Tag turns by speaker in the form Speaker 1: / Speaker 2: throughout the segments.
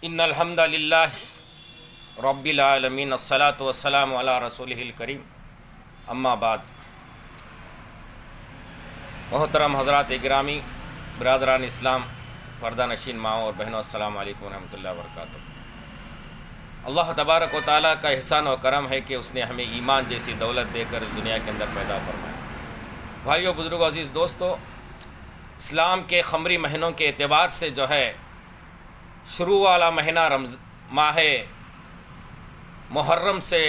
Speaker 1: ان الحمد للہ رب العالمین الصلاۃ والسلام علی رسولہ الکریم اما بعد. محترم حضرات گرامی، برادران اسلام، پردہ نشین ماؤں اور بہنوں، السلام علیکم ورحمۃ اللہ وبرکاتہ. اللہ تبارک و تعالیٰ کا احسان و کرم ہے کہ اس نے ہمیں ایمان جیسی دولت دے کر اس دنیا کے اندر پیدا فرمایا. بھائیو، بزرگوں، عزیز دوستو، اسلام کے قمری مہینوں کے اعتبار سے جو ہے شروع والا مہینہ ماہ محرم سے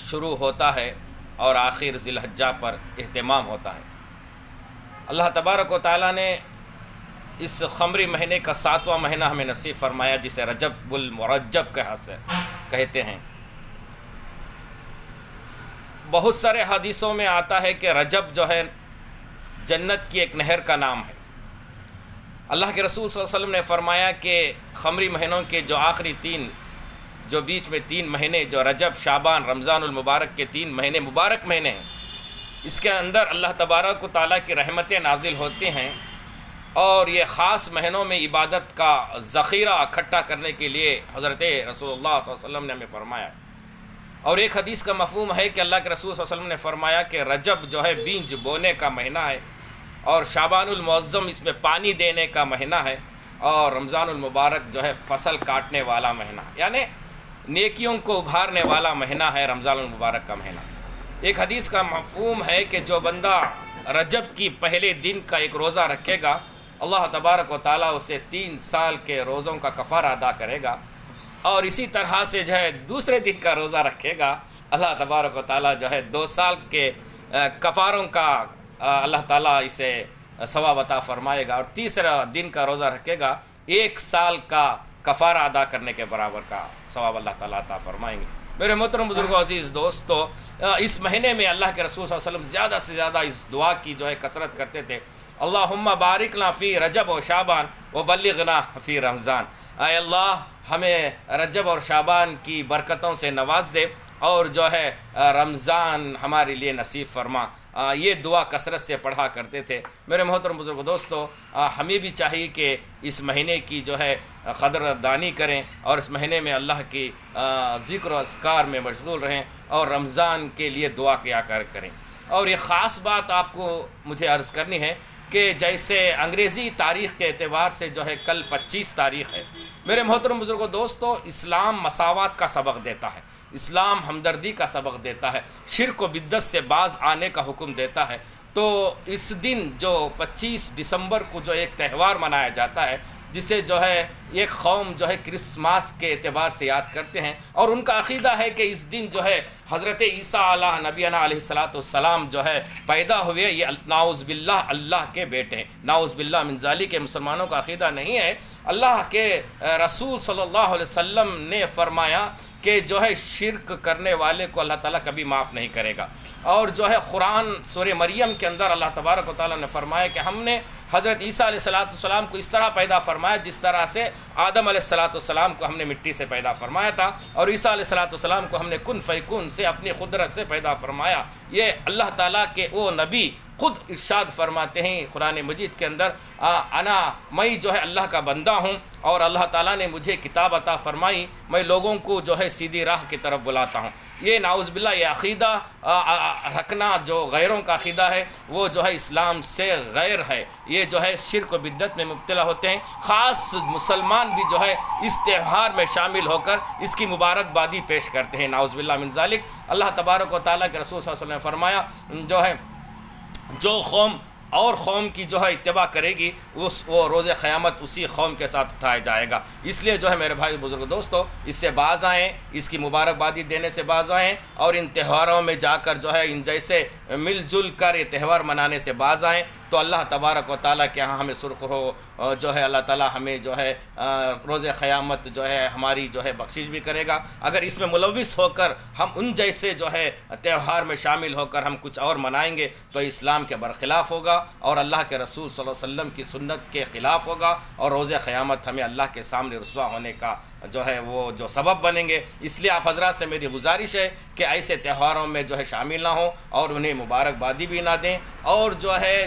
Speaker 1: شروع ہوتا ہے اور آخر ذی الحجہ پر اہتمام ہوتا ہے. اللہ تبارک و تعالیٰ نے اس قمری مہینے کا 7واں مہینہ ہمیں نصیب فرمایا، جسے رجب المرجب کہتے ہیں. بہت سارے حدیثوں میں آتا ہے کہ رجب جو ہے جنت کی ایک نہر کا نام ہے. اللہ کے رسول صلی اللہ علیہ وسلم نے فرمایا کہ قمری مہینوں کے جو آخری جو بیچ میں 3 مہینے، جو رجب، شعبان، رمضان المبارک کے 3 مہینے مبارک مہینے ہیں، اس کے اندر اللہ تبارک و تعالیٰ کی رحمتیں نازل ہوتی ہیں، اور یہ خاص مہینوں میں عبادت کا ذخیرہ اکٹھا کرنے کے لیے حضرت رسول اللہ صلی اللہ علیہ وسلم نے ہمیں فرمایا. اور ایک حدیث کا مفہوم ہے کہ اللہ کے رسول صلی اللہ علیہ وسلم نے فرمایا کہ رجب جو ہے بیج بونے کا مہینہ ہے، اور شعبان المعظم اس میں پانی دینے کا مہینہ ہے، اور رمضان المبارک جو ہے فصل کاٹنے والا مہینہ، یعنی نیکیوں کو ابھارنے والا مہینہ ہے رمضان المبارک کا مہینہ. ایک حدیث کا مفہوم ہے کہ جو بندہ رجب کی پہلے دن کا ایک روزہ رکھے گا، اللہ تبارک و تعالیٰ اسے 3 سال کے روزوں کا کفارہ ادا کرے گا. اور اسی طرح سے جو ہے دوسرے دن کا روزہ رکھے گا، اللہ تبارک و تعالیٰ جو ہے 2 سال کے کفاروں کا اللہ تعالیٰ اسے ثواب عطا فرمائے گا. اور تیسرا دن کا روزہ رکھے گا، 1 سال کا کفارہ ادا کرنے کے برابر کا ثواب اللہ تعالیٰ عطا فرمائیں گے. میرے محترم بزرگوں، عزیز دوستو، اس مہینے میں اللہ کے رسول صلی اللہ علیہ وسلم زیادہ سے زیادہ اس دعا کی جو ہے کثرت کرتے تھے: اللہم بارک لنا فی رجب و شعبان و بلغنا فی رمضان. اے اللہ، ہمیں رجب اور شعبان کی برکتوں سے نواز دے، اور جو ہے رمضان ہمارے لیے نصیب فرما. یہ دعا کثرت سے پڑھا کرتے تھے. میرے محترم بزرگ دوستو، ہمیں بھی چاہیے کہ اس مہینے کی جو ہے قدر دانی کریں، اور اس مہینے میں اللہ کی ذکر و اذکار میں مشغول رہیں، اور رمضان کے لیے دعا کیا کریں. اور یہ خاص بات آپ کو مجھے عرض کرنی ہے کہ جیسے انگریزی تاریخ کے اعتبار سے جو ہے کل 25 تاریخ ہے. میرے محترم بزرگوں دوستو، اسلام مساوات کا سبق دیتا ہے، اسلام ہمدردی کا سبق دیتا ہے، شرک و بدعت سے باز آنے کا حکم دیتا ہے. تو اس دن جو 25 دسمبر کو جو ایک تہوار منایا جاتا ہے، جسے جو ہے ایک قوم جو ہے کرسمس کے اعتبار سے یاد کرتے ہیں، اور ان کا عقیدہ ہے کہ اس دن جو ہے حضرت عیسیٰ نبینا علیہ السلام جو ہے پیدا ہوئے. یہ نعوذ باللہ اللہ کے بیٹے ہیں، نعوذ باللہ من ذالک. کے مسلمانوں کا عقیدہ نہیں ہے. اللہ کے رسول صلی اللہ علیہ وسلم نے فرمایا کہ جو ہے شرک کرنے والے کو اللہ تعالیٰ کبھی معاف نہیں کرے گا. اور جو ہے قرآن سورہ مریم کے اندر اللہ تبارک و تعالیٰ نے فرمایا کہ ہم نے حضرت عیسیٰ علیہ السلام کو اس طرح پیدا فرمایا جس طرح سے آدم علیہ السلام کو ہم نے مٹی سے پیدا فرمایا تھا، اور عیسیٰ علیہ السلام کو ہم نے کن فیکون سے اپنی قدرت سے پیدا فرمایا. یہ اللہ تعالیٰ کے وہ نبی خود ارشاد فرماتے ہیں قرآن مجید کے اندر: میں جو ہے اللہ کا بندہ ہوں، اور اللہ تعالیٰ نے مجھے کتاب عطا فرمائی، میں لوگوں کو جو ہے سیدھی راہ کی طرف بلاتا ہوں. یہ نعوذ باللہ یہ عقیدہ رکھنا جو غیروں کا عقیدہ ہے، وہ جو ہے اسلام سے غیر ہے. یہ جو ہے شرک و بدعت میں مبتلا ہوتے ہیں. خاص مسلمان بھی جو ہے اس تہوار میں شامل ہو کر اس کی مبارکبادی پیش کرتے ہیں، نعوذ باللہ من ذالک. اللہ تبارک و تعالیٰ کے رسول صلی اللہ علیہ وسلم نے فرمایا جو ہے جو قوم اور قوم کی جو ہے اتباع کرے گی، وہ روز قیامت اسی قوم کے ساتھ اٹھایا جائے گا. اس لیے جو ہے میرے بھائی بزرگ دوستو، اس سے باز آئیں، اس کی مبارکبادی دینے سے باز آئیں، اور ان تہواروں میں جا کر جو ہے ان جیسے مل جل کر یہ تہوار منانے سے باز آئیں، تو اللہ تبارک و تعالیٰ کے ہاں ہمیں سرخرو جو ہے اللہ تعالیٰ ہمیں جو ہے روز قیامت جو ہے ہماری جو ہے بخشش بھی کرے گا. اگر اس میں ملوث ہو کر ہم ان جیسے جو ہے تہوار میں شامل ہو کر ہم کچھ اور منائیں گے تو اسلام کے برخلاف ہوگا، اور اللہ کے رسول صلی اللہ علیہ وسلم کی سنت کے خلاف ہوگا، اور روز قیامت ہمیں اللہ کے سامنے رسوا ہونے کا جو ہے وہ جو سبب بنیں گے. اس لیے آپ حضرات سے میری گزارش ہے کہ ایسے تہواروں میں جو ہے شامل نہ ہوں، اور انہیں مبارکبادی بھی نہ دیں، اور جو ہے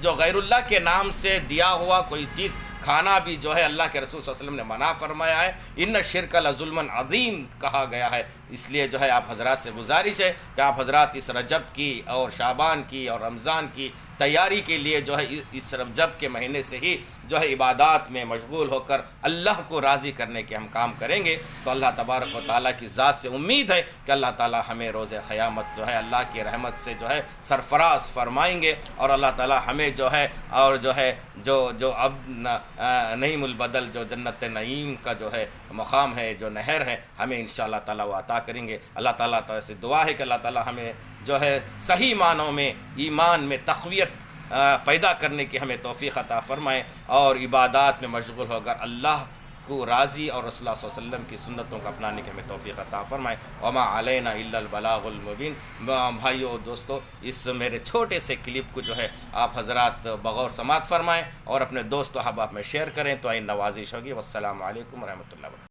Speaker 1: جو غیر اللہ کے نام سے دیا ہوا کوئی چیز کھانا بھی جو ہے اللہ کے رسول صلی اللہ علیہ وسلم نے منع فرمایا ہے۔ ان الشرک لظلم عظیم کہا گیا ہے۔ اس لیے جو ہے آپ حضرات سے گزارش ہے کہ آپ حضرات اس رجب کی اور شعبان کی اور رمضان کی تیاری کے لیے جو ہے اس رجب کے مہینے سے ہی جو ہے عبادات میں مشغول ہو کر اللہ کو راضی کرنے کے ہم کام کریں گے، تو اللہ تبارک و تعالیٰ کی ذات سے امید ہے کہ اللہ تعالیٰ ہمیں روز قیامت جو ہے اللہ کی رحمت سے جو ہے سرفراز فرمائیں گے، اور اللہ تعالیٰ ہمیں جو ہے اور جو ہے جو اب نعیم البدل جو جنت نعیم کا جو ہے مقام ہے، جو نہر ہے، ہمیں انشاءاللہ تعالیٰ وہ عطا کریں گے۔ اللہ تعالیٰ سے دعا ہے کہ اللہ تعالیٰ ہمیں جو ہے صحیح معنوں میں ایمان میں تقویت پیدا کرنے کی ہمیں توفیق عطا فرمائے، اور عبادات میں مشغول ہو کر اللہ کو راضی اور رسول اللہ صلی اللہ علیہ وسلم کی سنتوں کو اپنانے کی ہمیں توفیق عطا فرمائے۔ وما علینا الا البلاغ المبین۔ بھائیو دوستو، اس میرے چھوٹے سے کلپ کو جو ہے آپ حضرات بغور سماعت فرمائیں اور اپنے دوست و احباب میں شیئر کریں تو نوازش ہوگی۔ والسلام علیکم ورحمۃ اللہ وبرکاتہ۔